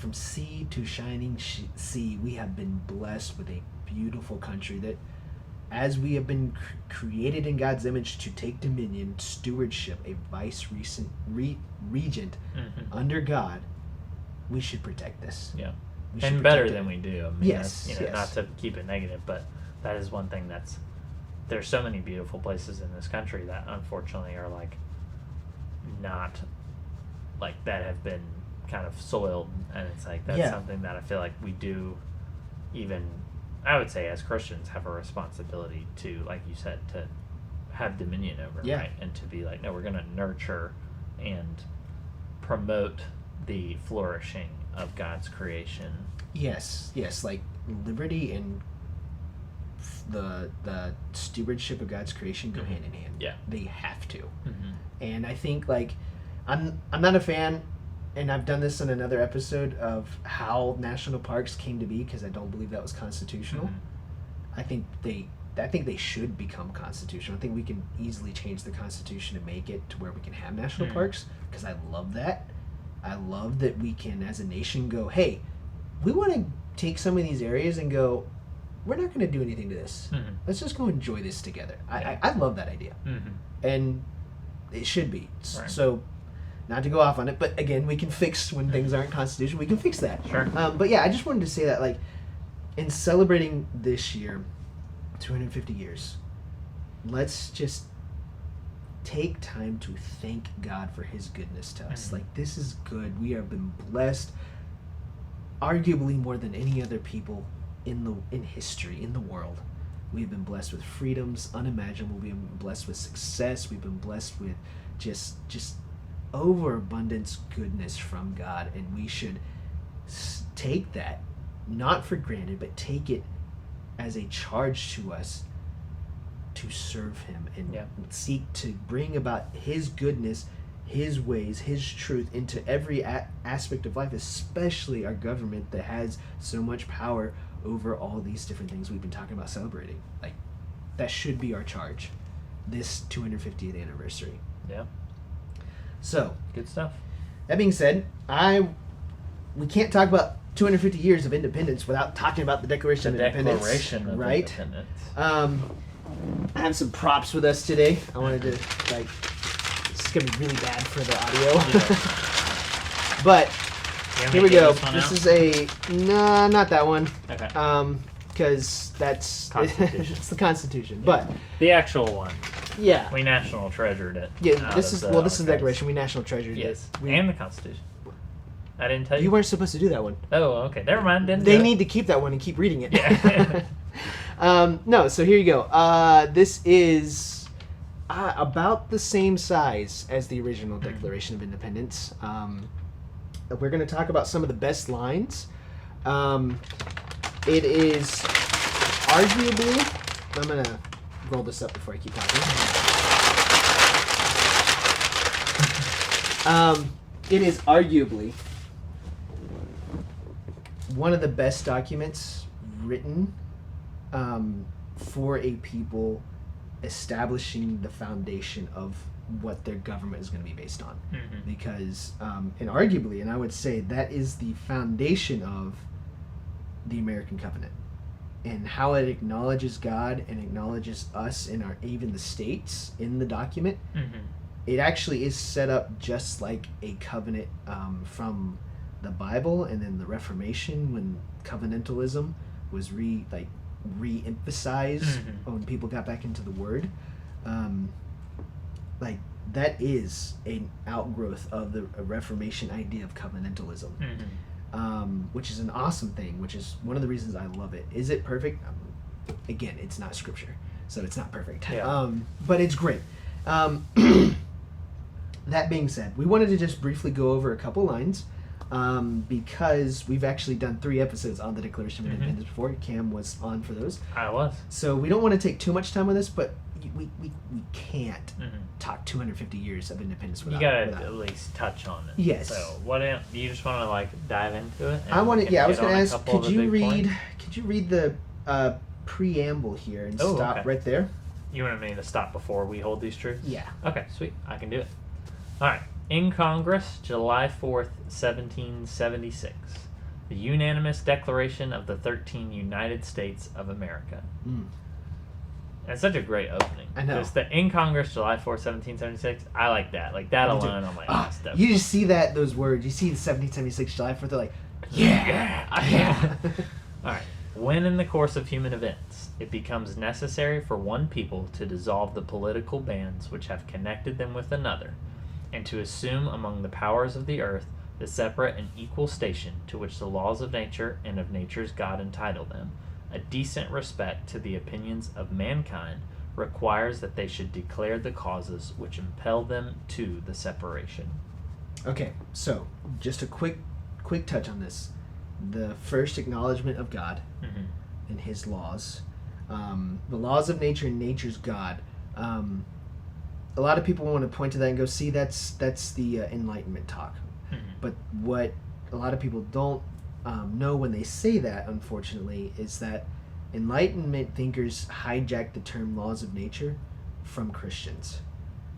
from sea to shining sea, we have been blessed with a beautiful country that, as we have been created in God's image to take dominion, stewardship, a regent under God, we should protect this. Yeah. We should And better protect it. than we do. I mean, Yes, that's, yes. not to keep it negative, but that is one thing there's so many beautiful places in this country that unfortunately are like not like that have been kind of soiled, and it's like that's something that I feel like we do, even I would say as Christians, have a responsibility to, like you said, to have dominion over, right? And to be like, no, we're going to nurture and promote the flourishing of God's creation. Yes, like liberty and the stewardship of God's creation go hand in hand. Yeah, they have to. And I think like I'm not a fan, and I've done this in another episode, of how national parks came to be, because I don't believe that was constitutional. I think they should become constitutional. I think we can easily change the Constitution to make it to where we can have national parks, because I love that. I love that we can, as a nation, go, hey, we want to take some of these areas and go, we're not going to do anything to this. Let's just go enjoy this together. I love that idea. And it should be. Right. So, not to go off on it, but again, we can fix when things aren't constitutional. We can fix that. Sure. But yeah, I just wanted to say that, like, in celebrating this year, 250 years, let's just take time to thank God for his goodness to us. Like, this is good. We have been blessed, arguably more than any other people in history, in the world. We've been blessed with freedoms unimaginable. We've been blessed with success. We've been blessed with just overabundance goodness from God, and we should take that, not for granted, but take it as a charge to us to serve him and seek to bring about his goodness, his ways, his truth into every aspect of life, especially our government that has so much power over all these different things we've been talking about celebrating. Like, that should be our charge this 250th anniversary. Yeah. So, good stuff. That being said, we can't talk about 250 years of independence without talking about the Declaration of Independence. Declaration of right? Independence. I have some props with us today. I wanted to, like, it's going to be really bad for the audio. But here we go. This is no, not that one. Okay. Because that's it's the Constitution. Yeah. But the actual one. Yeah. We national treasured it. Yeah, this is the Declaration. We national treasured it. And the Constitution. I didn't tell you. You weren't supposed to do that one. Oh, okay. Never mind. They need to keep that one and keep reading it. Yeah. No, so here you go. This is about the same size as the original Declaration of Independence. We're going to talk about some of the best lines. It is arguably... I'm going to roll this up before I keep talking. It is arguably one of the best documents written for a people establishing the foundation of what their government is going to be based on. Because, and arguably, and I would say that is the foundation of the American covenant, and how it acknowledges God and acknowledges us in even the states in the document. It actually is set up just like a covenant from the Bible, and then the Reformation, when covenantalism was re-emphasized when people got back into the Word. Like, that is an outgrowth of the Reformation idea of covenantalism, which is an awesome thing, which is one of the reasons I love it. Is it perfect? Again, it's not Scripture, so it's not perfect. Yeah. But it's great. That being said, we wanted to just briefly go over a couple lines, because we've actually done 3 episodes on the Declaration of Independence before. Cam was on for those. I was. So we don't want to take too much time on this, but we can't talk 250 years of independence without... You gotta at least touch on it. Yes. So what do you just want to like dive into it? I want to. Yeah, I was going to ask. Could you read the preamble here and stop right there? You want me to stop before we hold these truths? Yeah. Okay, sweet. I can do it. All right. In Congress, July 4th, 1776. the unanimous Declaration of the 13 United States of America. Mm. It's such a great opening. I know. It's the in Congress, July 4th, 1776. I like that. Like that Me too. alone, I'm like, Ah, stuff. you just see those words. You see the 1776 July 4th. They're like, yeah. All right. When in the course of human events it becomes necessary for one people to dissolve the political bands which have connected them with another, and to assume among the powers of the earth the separate and equal station to which the laws of nature and of nature's God entitle them, a decent respect to the opinions of mankind requires that they should declare the causes which impel them to the separation. Okay, so just a quick touch on this. The first acknowledgement of God Mm-hmm. and His laws, the laws of nature and nature's God. A lot of people want to point to that and go, "See, that's the Enlightenment talk." Mm-hmm. But what a lot of people don't know when they say that, unfortunately, is that Enlightenment thinkers hijacked the term laws of nature from Christians.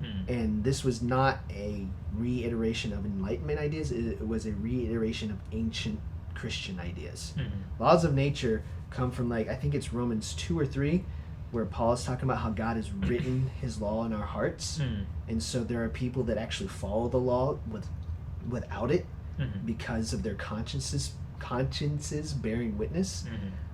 Mm-hmm. And this was not a reiteration of Enlightenment ideas, it was a reiteration of ancient Christian ideas. Mm-hmm. Laws of nature come from, like, I think it's Romans 2 or 3, where Paul is talking about how God has written His law in our hearts. Mm-hmm. And so there are people that actually follow the law without it, Mm-hmm. because of their consciences bearing witness.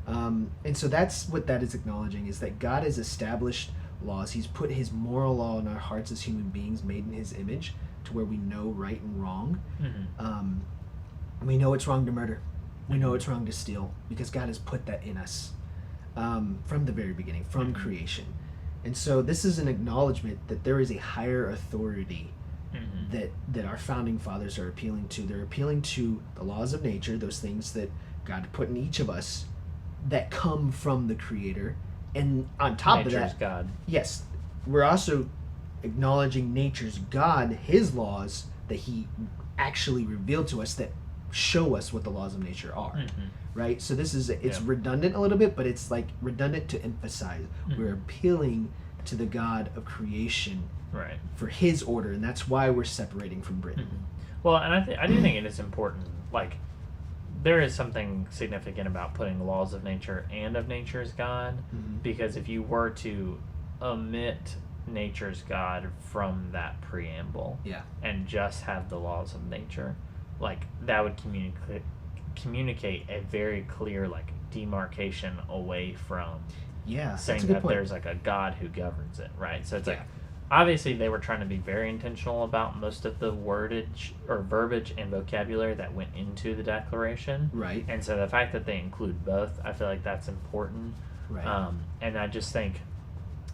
Mm-hmm. And so that's what that is acknowledging, is that God has established laws. He's put His moral law in our hearts as human beings made in His image, to where we know right and wrong. Mm-hmm. We know it's wrong to murder. We know it's wrong to steal, because God has put that in us from the very beginning, from Mm-hmm. creation. And so this is an acknowledgement that there is a higher authority Mm-hmm. that our founding fathers are appealing to. They're appealing to the laws of nature, those things that God put in each of us that come from the Creator. And on top Nature's of that, God. yes, we're also acknowledging nature's God, His laws that He actually revealed to us, that show us what the laws of nature are. Mm-hmm. Right? So it's Yeah. redundant a little bit, but it's like redundant to emphasize. Mm-hmm. We're appealing to the God of creation Right. for His order, and that's why we're separating from Britain. Mm-hmm. Well, and I do think it is important. Like, there is something significant about putting the laws of nature and of nature's God, Mhm. because if you were to omit nature's God from that preamble Yeah. and just have the laws of nature, like, that would communicate a very clear, like, demarcation away from Yeah. saying that's a good that point. there's like a God who governs it, right? So it's Yeah. like, obviously they were trying to be very intentional about most of the wordage or verbiage and vocabulary that went into the Declaration, Right. and so the fact that they include both, I feel like that's important. Right. And I just think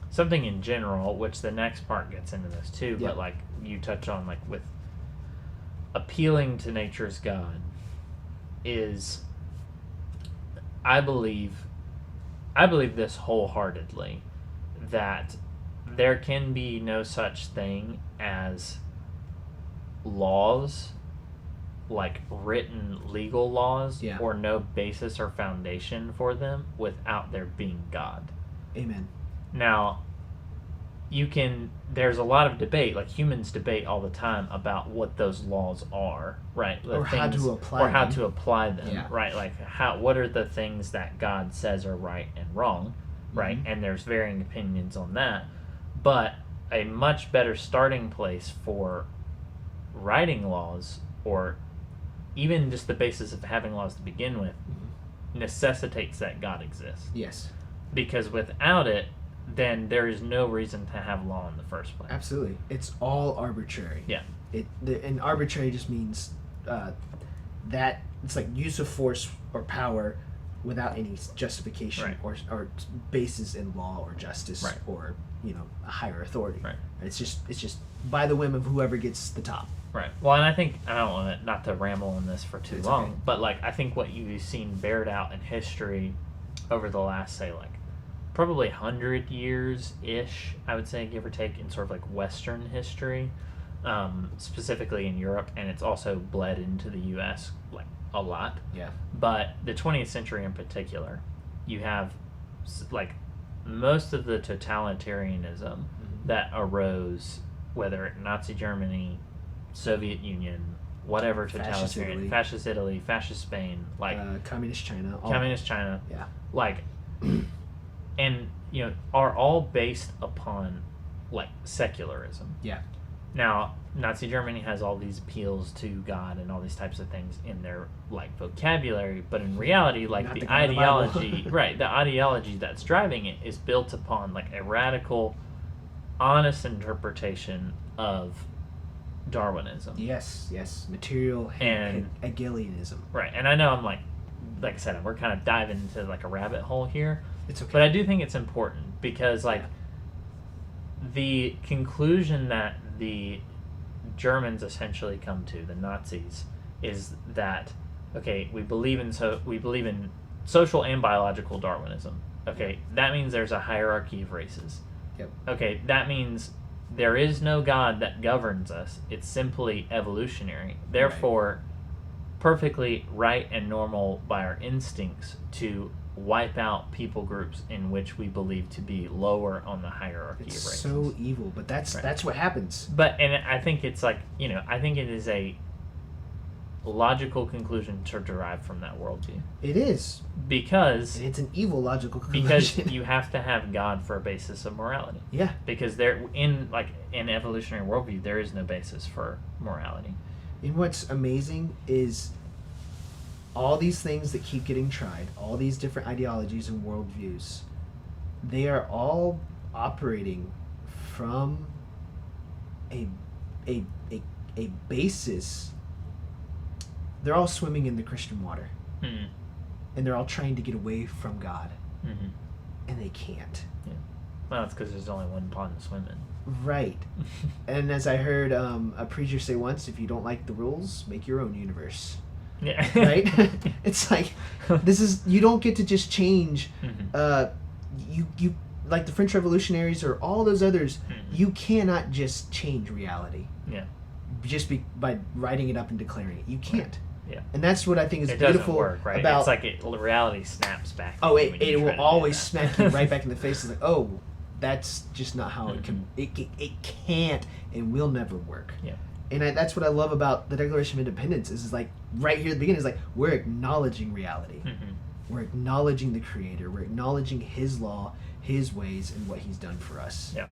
something in general, which the next part gets into this too, Yeah. but like you touch on, like with appealing to nature's God, is I believe this wholeheartedly, that there can be no such thing as laws, like written legal laws, Yeah. or no basis or foundation for them without there being God. Amen. Now, there's a lot of debate, like humans debate all the time about what those laws are, right? The Or how to apply or how them. to apply them, Yeah. right? Like what are the things that God says are right and wrong, right? Mhm. And there's varying opinions on that. But a much better starting place for writing laws, or even just the basis of having laws to begin with, necessitates that God exists. Yes. Because without it, then there is no reason to have law in the first place. Absolutely. It's all arbitrary. Yeah. And arbitrary just means that it's like use of force or power without any justification, Right. or basis in law or justice, Right. or a higher authority. Right. It's just by the whim of whoever gets the top. Right. Well, and I think, I don't want not to ramble on this for too It's long, okay. but like I think what you've seen bared out in history over the last, say, like probably 100 years ish, I would say, give or take, in sort of like Western history, specifically in Europe, and it's also bled into the U.S. like a lot. Yeah. But the 20th century in particular, you have like most of the totalitarianism that arose, whether Nazi Germany, Soviet Union, whatever Fascist totalitarian, Italy. fascist Italy, fascist Spain, like Communist China. communist China, Yeah. like, and are all based upon like secularism. Yeah. Now, Nazi Germany has all these appeals to God and all these types of things in their like vocabulary, but in reality, like Not the the God of the Bible. ideology, right? The ideology that's driving it is built upon like a radical, honest interpretation of Darwinism. Yes. Material And- Hegelianism. Right, and I know I'm like I said, we're kind of diving into like a rabbit hole here, It's okay. but I do think it's important because like the conclusion that the Germans essentially come to, the Nazis, is that okay, we believe in social and biological Darwinism. Okay, that means there's a hierarchy of races. Yep. Okay, that means there is no God that governs us. It's simply evolutionary. Therefore, perfectly right and normal by our instincts to wipe out people groups in which we believe to be lower on the hierarchy It's of races. so evil, but that's what happens. But and I think it's like I think it is a logical conclusion to derive from that worldview It is, because and it's an evil logical because conclusion. you have to have God for a basis of morality. Yeah. Because there in like an evolutionary worldview there is no basis for morality. And what's amazing is all these things that keep getting tried, all these different ideologies and worldviews, they are all operating from a basis. They're all swimming in the Christian water, Mm-hmm. and they're all trying to get away from God, Mm-hmm. and they can't. Well, it's because there's only one pond to swim in. Right. And as I heard a preacher say once, if you don't like the rules, make your own universe. Yeah. Right? It's like you don't get to just change Mhm. you like the French revolutionaries or all those others. Mhm. You cannot just change reality Yeah. just by writing it up and declaring it. You can't. Yeah. And that's what I think is It beautiful doesn't work, right? about It's like reality snaps back. oh at you it, when you it try will to do always that. smack you right back in the face. It's like, oh, that's just not how it can Mhm. it can't and will never work. Yeah. And that's what I love about the Declaration of Independence is like right here at the beginning is like we're acknowledging reality. Mhm. We're acknowledging the Creator. We're acknowledging His law, His ways, and what He's done for us. Yeah.